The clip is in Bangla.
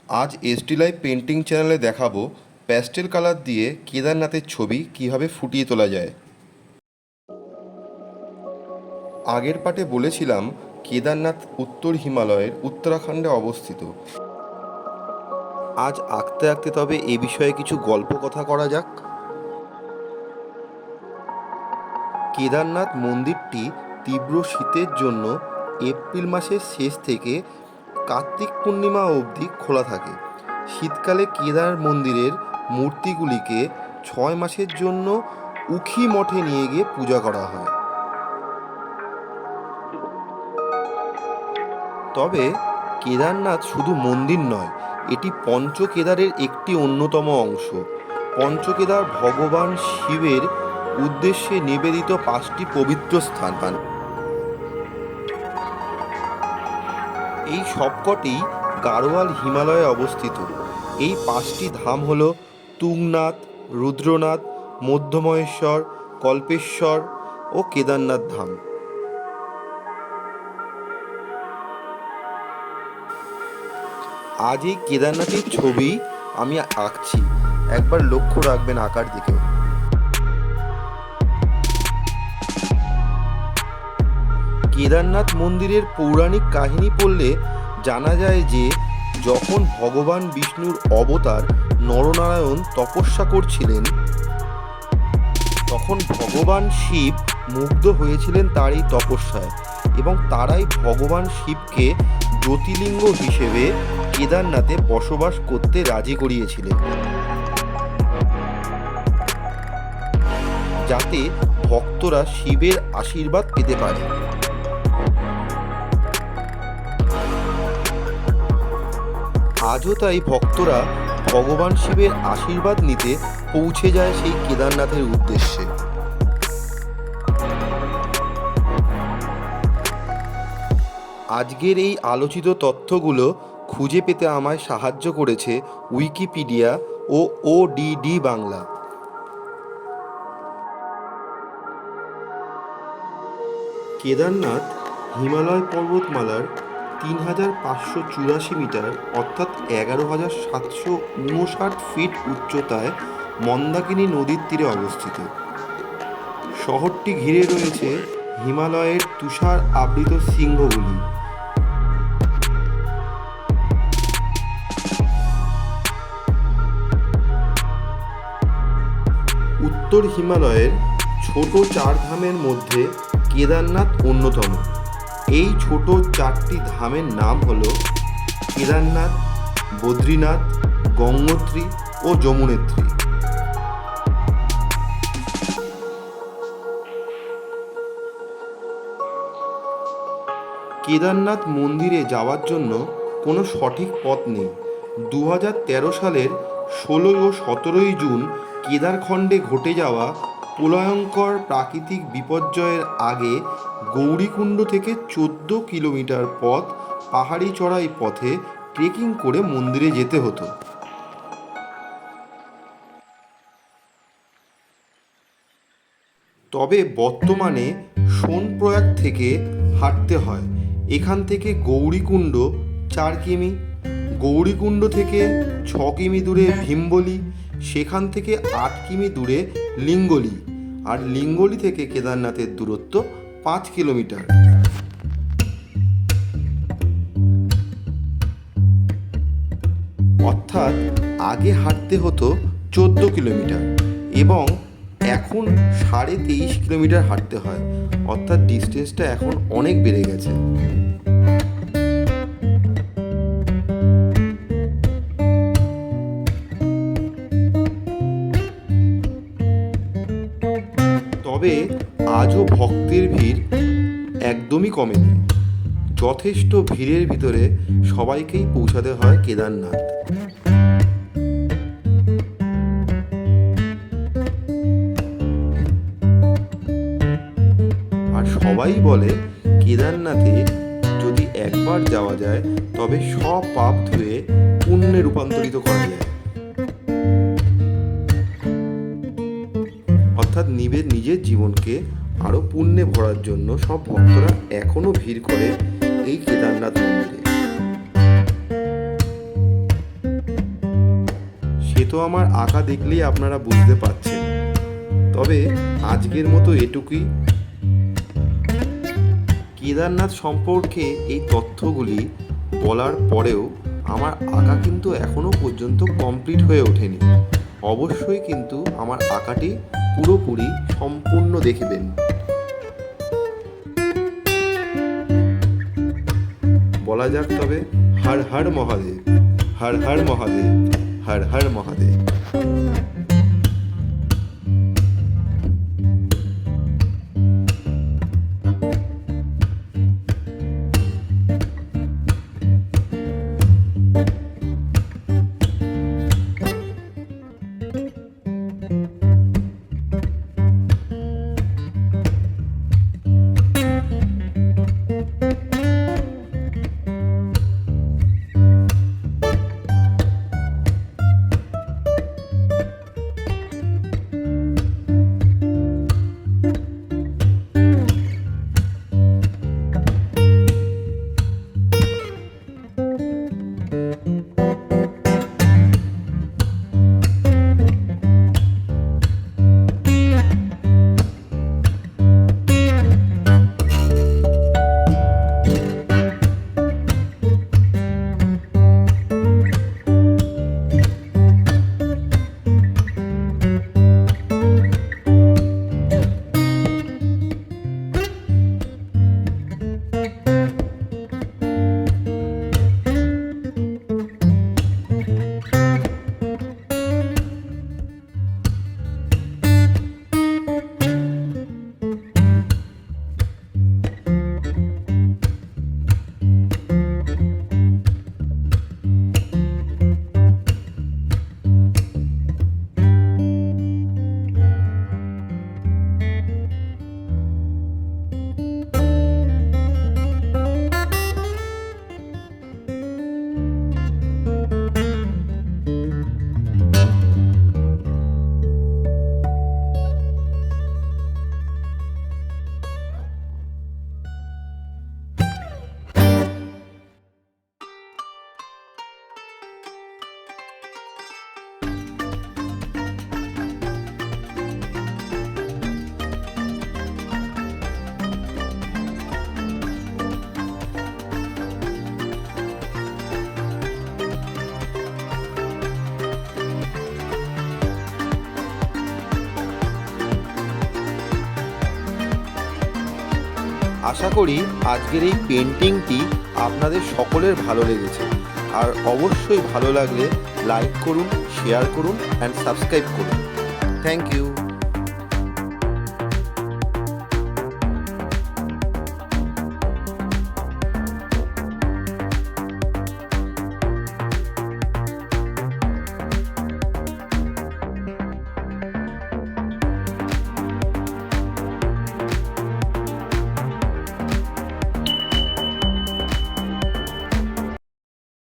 आज एसडी लाइव पेंटिंग चैनले देखाबो প্যাস্টেল কালার দিয়ে কেদারনাথের ছবি কিভাবে ফুটিয়ে তোলা যায়। আগের পাঠে বলেছিলাম কেদারনাথ উত্তর হিমালয়ের উত্তরাখণ্ডে অবস্থিত। আজ আঁকতে আঁকতে তবে এ বিষয়ে কিছু গল্প কথা করা যাক। কেদারনাথ মন্দিরটি তীব্র শীতের জন্য এপ্রিল মাসের শেষ থেকে কার্তিক পূর্ণিমা অবধি খোলা থাকে। শীতকালে কেদার মন্দিরের মূর্তিগুলিকে 6 মাসের জন্য উখিমঠে নিয়ে গিয়ে পূজা করা হয়। তবে কেদারনাথ শুধু মন্দির নয়, এটি পঞ্চকেদারের একটি অন্যতম অংশ। পঞ্চকেদার ভগবান শিবের উদ্দেশ্যে নিবেদিত 5টি পবিত্র স্থান। এই সবকটি গাড়োয়াল হিমালয়ে অবস্থিত। এই 5টি ধাম হল তুঙ্গনাথ, রুদ্রনাথ, মধ্যমহেশ্বর, কল্পেশ্বর ও কেদারনাথ ধাম। আজ এই কেদারনাথের ছবি আমি আঁকছি, একবার লক্ষ্য রাখবেন আঁকার দিকে। কেদারনাথ মন্দিরের পৌরাণিক কাহিনী পড়লে জানা যায় যে যখন ভগবান বিষ্ণুর অবতার নরনারায়ণ তপস্যা করছিলেন, তখন ভগবান শিব মুগ্ধ হয়েছিলেন তার এই তপস্যায়, এবং তারাই ভগবান শিবকে জ্যোতির্লিঙ্গ হিসেবে কেদারনাথে বসবাস করতে রাজি করিয়েছিলেন, যাতে ভক্তরা শিবের আশীর্বাদ পেতে পারে। আজও তাই ভক্তরা ভগবান শিবের আশীর্বাদ নিতে পৌঁছে যায় সেই কেদারনাথের উদ্দেশ্যে। আজকের এই আলোচিত তথ্যগুলো খুঁজে পেতে আমায় সাহায্য করেছে উইকিপিডিয়া ও ওডিডি বাংলা। কেদারনাথ হিমালয় পর্বতমালার 3584 মিটার অর্থাৎ 11,759 ফিট উচ্চতায় মন্দাকিনী নদীর তীরে অবস্থিত। শহরটি ঘিরে রয়েছে হিমালয়ের তুষার আবৃত শৃঙ্গগুলি। উত্তর হিমালয়ের ছোট 4 ধামের মধ্যে কেদারনাথ অন্যতম। এই ছোট 4টি ধামের নাম হল কেদারনাথ, বদ্রীনাথ, গঙ্গোত্রী ও যমুনেত্রী। কেদারনাথ মন্দিরে যাওয়ার জন্য কোনো সঠিক পথ নেই। 2013 সালের 16 ও 17 জুন কেদারখণ্ডে ঘটে যাওয়া প্রলয়ঙ্কর প্রাকৃতিক বিপর্যয়ের আগে গৌরীকুণ্ড থেকে 14 কিলোমিটার পথ পাহাড়ি চড়াই পথে ট্রেকিং করে মন্দিরে যেতে হতো। তবে বর্তমানে সোনপ্রয়াগ থেকে হাঁটতে হয়। এখান থেকে গৌরীকুণ্ড 4 কিমি, গৌরীকুণ্ড থেকে 6 কিমি দূরে ভীমবলি, সেখান থেকে 8 কিমি দূরে লিঙ্গলি, আর লিঙ্গলি থেকে কেদারনাথের দূরত্ব 5 কিলোমিটার। অর্থাৎ আগে হাঁটতে হতো 14 কিলোমিটার এবং এখন 23.5 কিলোমিটার হাঁটতে হয়, অর্থাৎ ডিস্টেন্সটা এখন অনেক বেড়ে গেছে। তবে আজও ভক্তের ভিড় একদমই কমেনি। যথেষ্ট ভিড়ের ভিতরে সবাইকেই পৌঁছাতে হয় কেদারনাথ। আর সবাই বলে কেদারনাথে যদি একবার যাওয়া যায় তবে সব পাপ ধুয়ে পুণ্যে রূপান্তরিত করা যায়। অর্থাৎ নিজের জীবনকে আরও পুণ্যে ভরার জন্য সব ভক্তরা এখনও ভিড় করে এই কেদারনাথ মন্দিরে। তো আমার আঁকা দেখলেই আপনারা বুঝতে পারছেন। তবে আজকের মতো এটুকুই। কেদারনাথ সম্পর্কে এই তথ্যগুলি বলার পরেও আমার আঁকা কিন্তু এখনও পর্যন্ত কমপ্লিট হয়ে ওঠেনি। অবশ্যই কিন্তু আমার আঁকাটি পুরোপুরি সম্পূর্ণ দেখবেন। বলা যাক তবে, হর হর মহাদেব, হর হর মহাদেব, হর হর মহাদেব। আশা করি আজকের এই পেন্টিংটি আপনাদের সকলের ভালো লেগেছে। আর অবশ্যই ভালো লাগলে লাইক করুন, শেয়ার করুন অ্যান্ড সাবস্ক্রাইব করুন। Thank you.